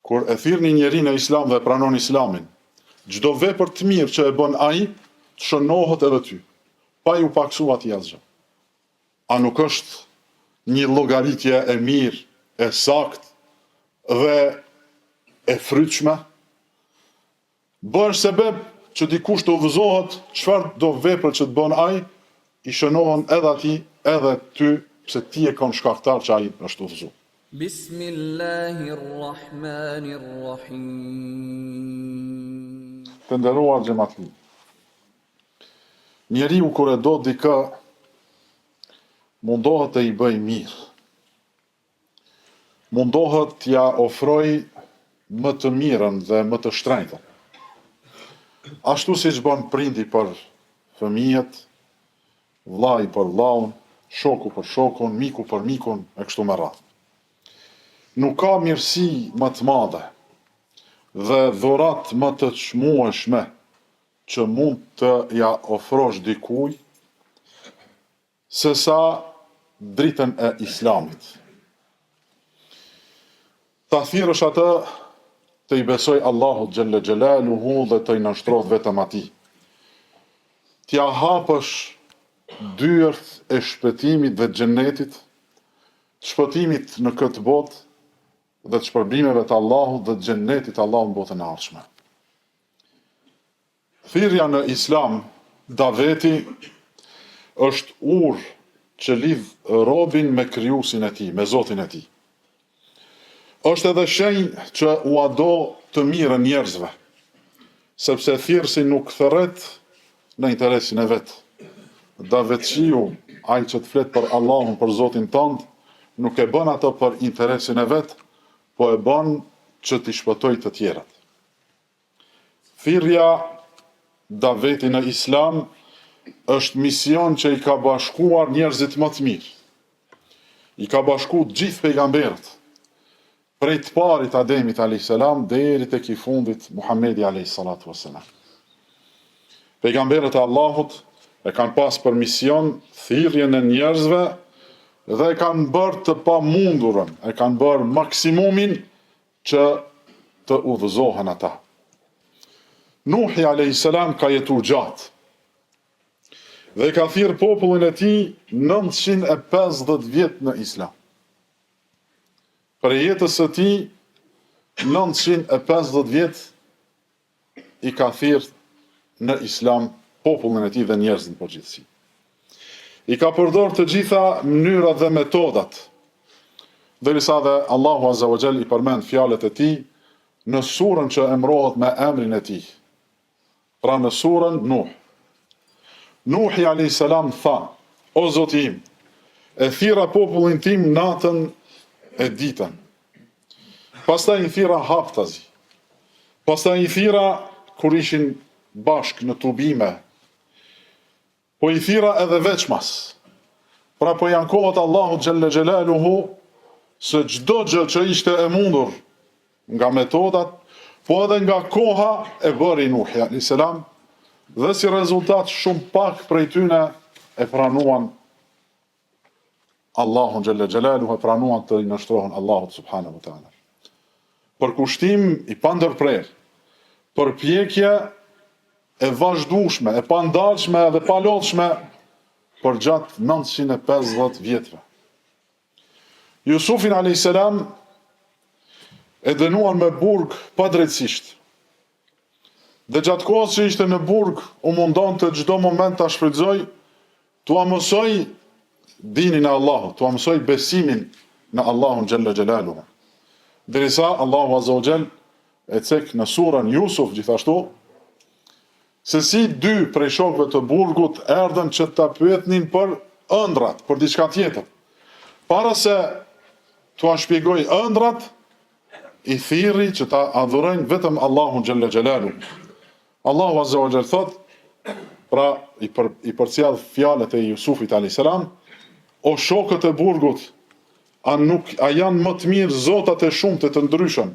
kur e thirr një njeri në islam dhe pranon islamin, çdo vepër të mirë që e bën ai, të shënohet edhe ty, pa ju paksu atij asgjë. A nuk është një llogaritje e mirë, e saktë dhe e frytshme? Bësh sebeb që dikush të udhëzohet, çfarë do vepër që të bën ai, i shënohen edhe atij, edhe ty, pse ti e kon shkaktar që ai është udhëzuar. Bismillahirrahmanirrahim. Të nderuar xhamatli. Njeriu kur e do dikë, mundohet të i bëj mirë. Mundohet t'ja ofroj më të mirën dhe më të shtrenjtën. Ashtu siç bën prindi për fëmijët, vllai për vllaun, shoku për shokun, miku për mikun, e kështu me radhë. Nuk ka mirësi më të madhe dhe dhurat më të çmueshme që mund të ja ofrosh dikujt se sa dritën e islamit. Ta thirrësh atë të i besoj Allahut xhelle xhelaluhu dhe të i nënshtrohet vetëm atij. T'ja hapësh dyert e shpëtimit dhe xhenetit, shpëtimit në këtë botë dhe të shpërblimeve të Allahut dhe të xhenetit të Allahut në botën e ardhshme. Thirrja në islam, daveti, është urë që lidh robin me krijuesin e tij, me Zotin e tij. Është edhe shenjë që ua do të mirën njerëzve, sepse thirrsi nuk thërret në interesin e vet. Davetësiu, ai që të flet për Allahun, për Zotin tënd, nuk e bën ato për interesin e vet, po e bën që t'i shpëtoj të tjerat. Thirrja daveti në islam është mision që i ka bashkuar njerëzit më të mirë. I ka bashku gjithë pejgamberët, prej të parit Ademit a.s. deri tek i fundit Muhamedi a.s. Pejgamberët e Allahut e kanë pas për mision thirrjen e njerëzve dhe e kanë bërë të pamundurën, e kanë bërë maksimumin që të udhëzohen ata. Nuhi a.s. ka jetuar gjatë dhe ka thirrë popullin e tij 950 vjet në islam. Për jetës së tij 950 vjet i ka thirrë në islam popullin e tij dhe njerëzit në përgjithësi. I ka përdorur të gjitha mënyrat dhe metodat, derisa dhe Allahu Azza wa Jall i përmend fjalët e tij në surën që emërohet me emrin e tij. Pra në surën Nuh. Nuhi a.s. tha: O Zoti im, e thirra popullin tim natën e ditën. Pastaj i thirra haptazi. Pastaj i thirra kur ishin bashk në tubime. Po i thirra edhe veçmas. Pra po janë kohët Allahu xhelle xhelaluhu se çdo gjë që ishte e mundur nga metodat, po edhe nga koha e bëri Nuhi a.s. dhe si rezultat shumë pak prej tyne e pranuan Allahun xhelle xhelaluhu, e pranuan të i nështrohen Allahut subhanahu wa taala. Për kushtim i pandërprer, për pjekje e vazhdueshme, e pandalshme dhe palodhshme për gjatë 950 vjetëve. Jusufin a.s. e dënuan me burg padrejtësisht. Dhe gjatë kohës që ishte në burg, u mundon të çdo moment ta shfrytëzoj, t'ua mësoj dinin e Allahut, t'ua mësoj besimin në Allahun xhelle xhelaluhu. Derisa Allahu Azza wa Jall e cek në surën Jusuf gjithashtu, se si dy prej shokëve të burgut erdhën që ta pyetnin për ëndrat, për diçka tjetër. Para se t'ua shpjegoj ëndrat, i thirri që ta adhurojnë vetëm Allahun xhelle xhelaluhu. Allahu Azza wa Jall thot, pra i përcjell fjalët e Jusufit a.s. O shokët e burgut, a janë më të mirë zotat e shumtë të ndryshëm,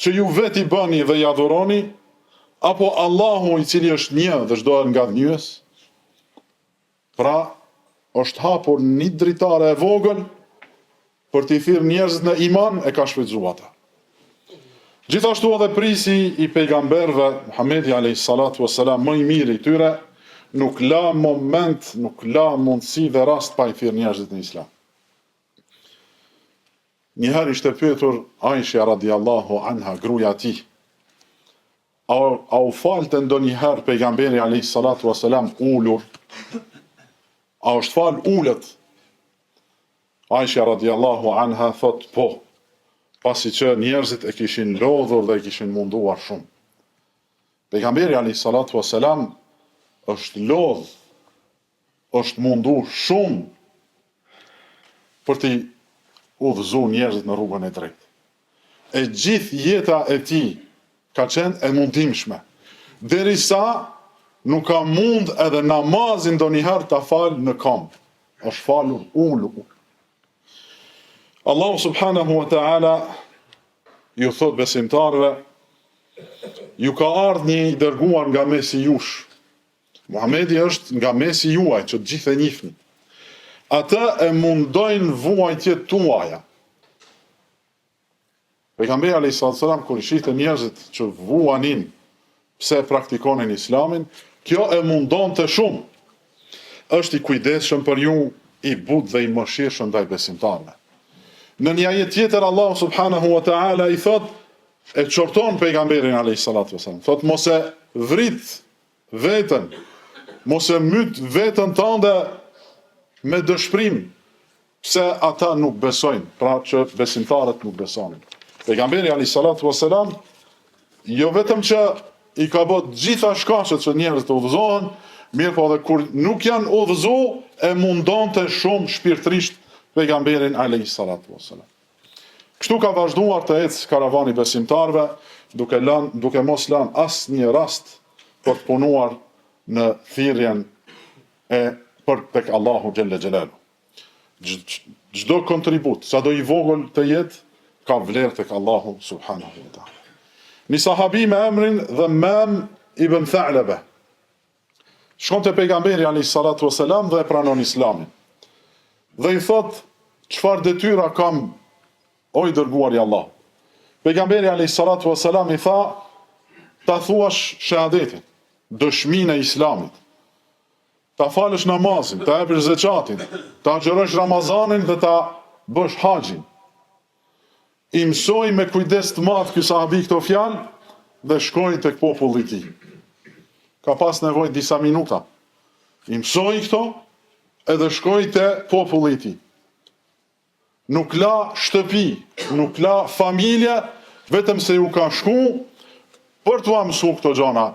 që ju veti bëni dhe i adhuroni, apo Allahu i cili është një dhe çdo nga dhënjues? Pra, është hapur një dritare e vogël për t'i thirrë njerëzit në iman, e ka shfrytzuar ata. Gjithashtu edhe prisi i pejgamberve, Muhamedi alayhis salatu wassalam, më i miri i tyre, nuk la moment, nuk la mundësi dhe rast pa i thirrë njerëzit në islam. Njëherë ishte pyetur Aisha radiallahu anha, gruaja e tij, a u falte ndonjëherë pejgamberi alayhis salatu wassalam ulur? A është fal ulët? Aisha radiallahu anha thot po, pasi që njerëzit e kishin lodhur dhe e kishin munduar shumë. Pejgamberi alayhis salatu wassalam është lodh, është mundu shumë për t'i udhëzu njerëzit në rrugën e drejtë. E gjithë jeta e tij ka qenë e mundimshme, derisa nuk ka mund edhe namazin ndonjëherë ta falë në këmbë. Është falur ulur. Allahu subhanahu wa ta'ala ju thot besimtarve, ju ka ardhur një i dërguar nga mesi jush. Muhamedi është nga mesi juaj, që të gjithë e njihni. Ata e mundojnë vuajtjet tuaja. Pejgamberi alayhis salam kur i shihte njerëzit që vuanin pse praktikonin islamin, kjo e mundonte shumë. Është i kujdesshëm për ju, i butë dhe i mëshirshëm ndaj besimtarëve. Në një ajet tjetër Allahu subhanahu wa ta'ala i thot, e çorton pejgamberin alayhis salatu wasalam, thot mos e vrit veten, mos e myt veten tënde me dëshpërim, pse ata nuk besojnë, pra që besimtarët nuk besonin. Pejgamberi alayhis salatu wasalam jo vetëm që i ka bërë gjitha shkaqet që njerëzit të udhëzohen, mirë po edhe kur nuk janë udhëzu, e mundonte shumë shpirtërisht pejgamberin alayhis salatu wasalam. Kështu ka vazhduar të ecë karavani besimtarve, duke mos lënë asnjë rast për të punuar në thirrjen e për tek Allahu xhalla xhelalu. Çdo kontribut, sado i vogël të jetë, ka vlerë tek Allahu subhanahu wa ta'ala. Një sahabi me emrin Dhammam ibn Tha'laba shkon te pejgamberi alayhis salatu wasalam dhe e pranon islamin. Dhe i thot, çfarë detyra kam, o i dërguari i Allah? Pejgamberi alayhis salatu wasalam i tha, ta thuash shahadetin, dëshminë e islamit, ta falësh namazin, ta japësh zakatin, ta xhirosh Ramazanin dhe ta bësh haxhin. I mësoi me kujdes të madh ky sahabi këto fjalë dhe shkoi tek populli i tij. Ka pas nevojë disa minuta. I mësoi këto edhe shkoi te populli i tij. Nuk la shtëpi, nuk la familje, vetëm se ju ka shku për t'u mësuar këto gjëra,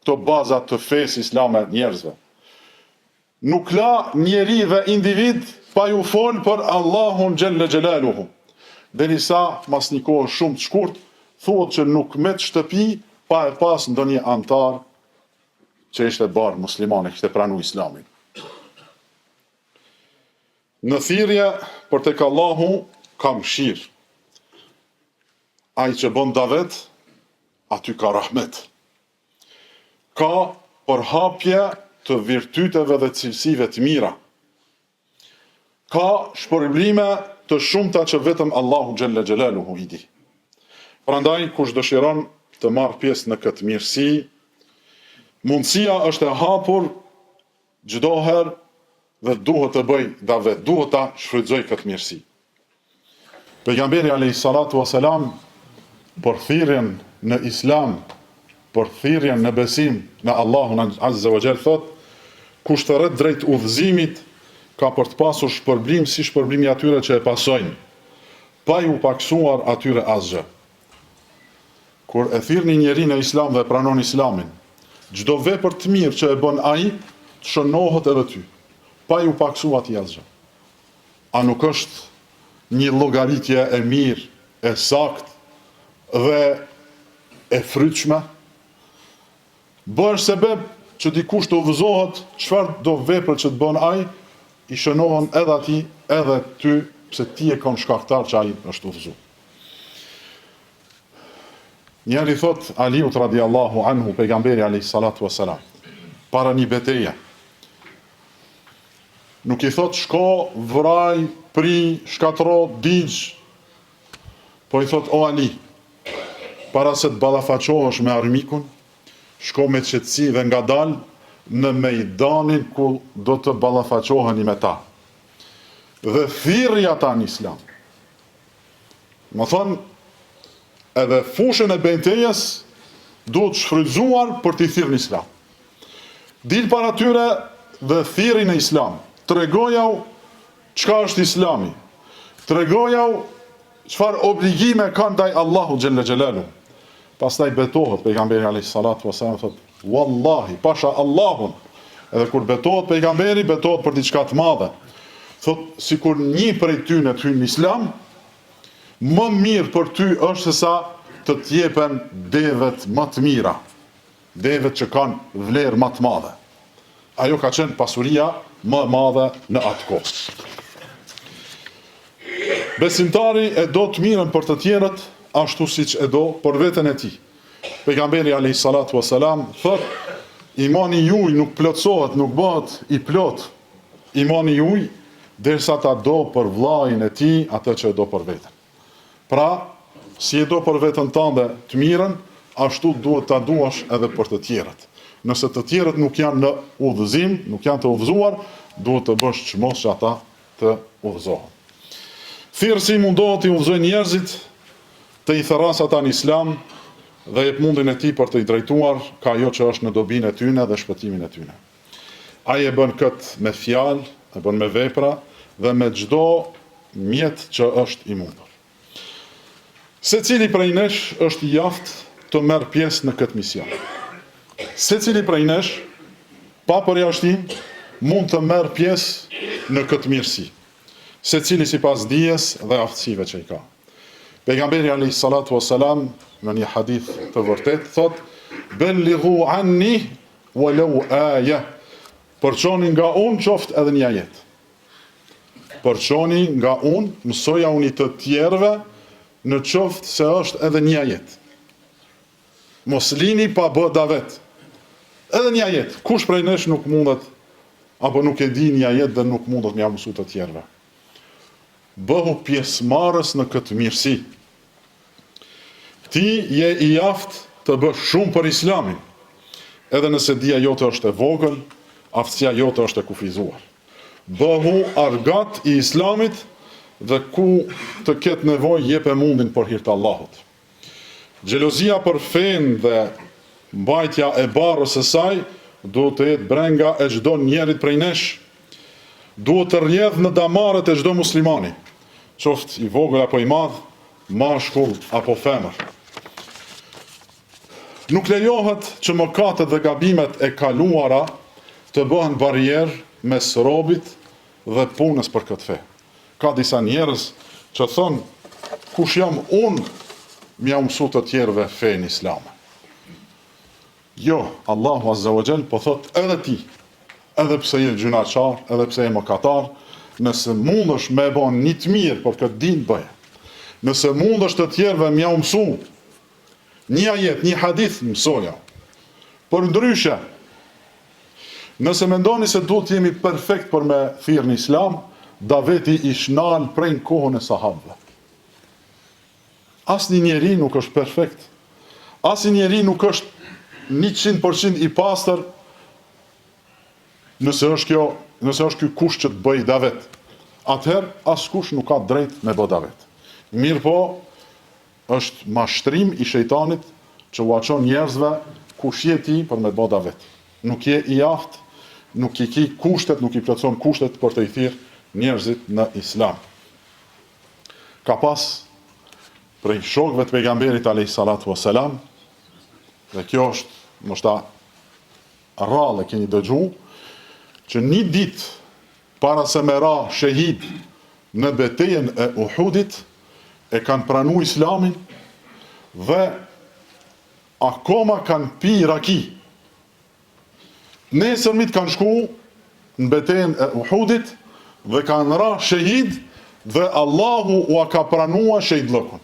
këto baza të fesë islame njerëzve. Nuk la njeri dhe individ pa ju fol për Allahun xhalla xhelaluhu. Derisa mas një kohë shumë të shkurt, thuhet që nuk met shtëpi pa e pas ndonjë antar që ishte barë muslimane, kishte pranu islamin. Në thirrje për tek Allahu ka mëshirë. Ai që bën davet, aty ka rahmet. Ka përhapje të virtyteve dhe cilësive të mira. Ka shpërblime të shumta që vetëm Allahu xhalla xhelaluhu i di. Prandaj kush dëshiron të marrë pjesë në këtë mirësi, mundësia është e hapur çdo herë dhe duhet të bëj davet, duhet ta shfrytëzoj këtë mirësi. Pejgamberi alayhis salatu wasalam për thirrjen në islam, për thirrjen në besim në Allahun azza wa jall thot, kush të rret drejt udhëzimit ka për të pasur shpërblim si shpërblimi atyre që e pasojnë, pa ju paksuar atyre asgjë. Kur e thirrni njeri në islam dhe pranon islamin, çdo vepër të mirë që e bën ai, të shënohet edhe ty, pa ju paksuar atij asgjë. A nuk është një llogaritje e mirë, e saktë dhe e frytshme? Bësh sebeb që dikush të udhëzohet, çfarë do vepër që të bën ai, i shënohen edhe ati, edhe ty, pse ti e kon shkaktar që ai është udhëzuar. Njëri thot Aliut radiallahu anhu, pejgamberi alayhis salatu wassalam, para një beteje. Nuk i thot shko, vraj, pri, shkatro, digj, po i thot o Ali, para se të ballafaqohesh me armikun, shko me qetësi dhe ngadalë në mejdanin ku do të ballafaqoheni me ta. Dhe thirrja ta në Islam. Më thonë, edhe fushën e bentejes duhet shfrytzuar për t'i thirrë në Islam. Dil para tyre dhe thirrni në Islam. Tregojau çka është Islami. Tregojau çfarë obligime kanë ndaj Allahu xhalla xhelalu. Pastaj betohet pejgamberi alayhis salatu wasallam thotë, wallahi, pasha Allahun. Edhe kur betohet pejgamberi, betohet për diçka të madhe. Thotë, sikur një prej tyre të hyjë në Islam, më mirë për ty është se sa të t'jepen devet më të mira, devet që kanë vlerë më të madhe. Ajo ka qenë pasuria më e madhe në atë kohë. Besimtari e do të mirën për të tjerët, ashtu siç e do për veten e tij. Pejgamberi alayhis salatu wasalam thotë, imani juaj nuk plotësohet, nuk bëhet i plot. Imani juaj derisa ta do për vllajin e tij atë që e do për veten. Pra, si e do për veten tënde të mirën, ashtu duhet ta duash edhe për të tjerët. Nëse të tjerët nuk janë në udhëzim, nuk janë të udhëzuar, duhet të bësh çmos që ata të udhëzohen. Thirrsi mundohet të udhëzojë njerëzit, të i thërras ata në Islam dhe jep mundin e tij për të i drejtuar ka ajo që është në dobinë e tyre dhe shpëtimin e tyre. Ai e bën këtë me fjalë, e bën me vepra dhe me çdo mjet që është i mundur. Secili prej nesh është i aftë të merr pjesë në këtë mision. Secili prej nesh, pa përjashtim, mund të merr pjesë në këtë mirësi. Secili sipas dijes dhe aftësive që i ka. Pejgamberi alayhis salatu wassalam në një hadith të vërtet thotë: "Bellighu anni walau aya." Përçoni nga unë qoftë edhe një ajet. Përçoni nga unë, mësoja unë të tjerëve në qoftë se është edhe një ajet. Mos lini pa bë davet. Edhe një ajet. Kush prej nesh nuk mundet apo nuk e di një ajet dhe nuk mundet m'ia mësu të tjerëve. Bëhu pjesëmarrës në këtë mirësi. Ti je i aftë të bësh shumë për Islamin, edhe nëse dia jote është e vogël, aftësia jote është e kufizuar. Bëhu argat i Islamit dhe ku të ketë nevojë jepe mundin për hir të Allahut. Xhelozia për fen dhe mbajtja e barrës së saj duhet të jetë brenga e çdo njerit prej nesh. Duhet të rrjedh në damarët e çdo muslimani, qoftë i vogël apo i madh, mashkull apo femër. Nuk lejohet që mëkatet dhe gabimet e kaluara të bëhen barierë mes robit dhe punës për këtë fe. Ka disa njerëz që thonë, kush jam unë, m'ja mësu të tjerëve fenë islame. Jo, Allahu Azza wa Jall po thot edhe ti, edhe pse je gjunaqar, edhe pse je mëkatar, nëse mundesh me bën një të mirë për këtë dinë bëje. Nëse mundesh të tjerëve m'ja mësu një ajet, një hadith mësoja. Por ndryshe, nëse mendoni se duhet jemi perfekt për me thirrë në Islam, daveti i shnal prej në kohën e sahabëve. Asnjë njeri nuk është perfekt. Asnjë njeri nuk është 100% i pastër nëse është ky kush që të bëj davet. Atëherë askush nuk ka drejt me bë davet. Mirë po, është mashtrim i shejtanit që u aqon njerëzve kush je ti për me bë davet. Nuk je i aftë, nuk i ki kushtet, nuk i plotson kushtet për të i thirrë njerëzit në Islam. Ka pas prej shokëve të pejgamberit alayhis salatu wassalam, dhe kjo është ndoshta rrallë e keni dëgjuar, që një ditë para se me ra shahid në betejën e Uhudit, e kanë pranu Islamin dhe akoma kanë pi raki. Nesërmit kanë shku në betejën e Uhudit dhe kanë ra shahid dhe Allahu u ka pranua shahidllëkun.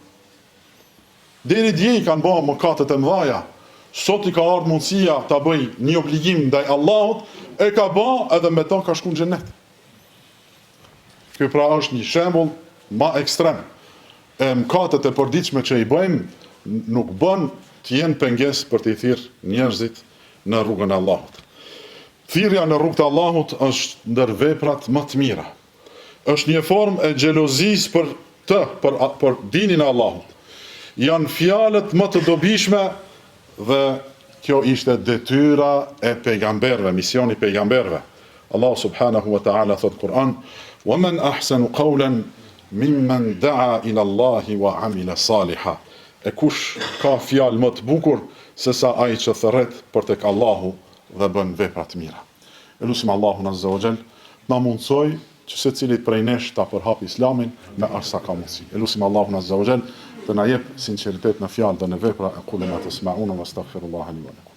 Deri dje i kanë bërë mëkatet e mëdha. Sot i ka ardhur mundësia ta bëj një obligim ndaj Allahut, e ka bërë edhe me ta ka shku në xhenet. Ky pra është një shembull më ekstrem. E mëkatet e përditshme që i bëjmë nuk bën të jenë pengesë për të i thirrë njerëzit në rrugën e Allahut. Thirrja në rrugën e Allahut është ndër veprat më të mira. Është një formë e xhelozisë për dinin e Allahut. Janë fjalët më të dobishme dhe kjo ishte detyra e pejgamberëve, misioni i pejgamberëve. Allah subhanahu wa ta'ala thot Kur'an: "Wa man ahsanu qawlan mimman da'a ila Allahi wa 'amila saliha." E kush ka fjalë më të bukur se sa ai që thërret për tek Allahu dhe bën vepra të mira. Elusim Allahun azza wa jall na mundsoj që secili prej nesh ta përhap Islamin me aq sa ka mundsi. Elusim Allahun azza wa jall të na jep sinqeritet në fjalë dhe në vepra. Aqulu ma tasma'un wa astaghfirullaha li wa lakum.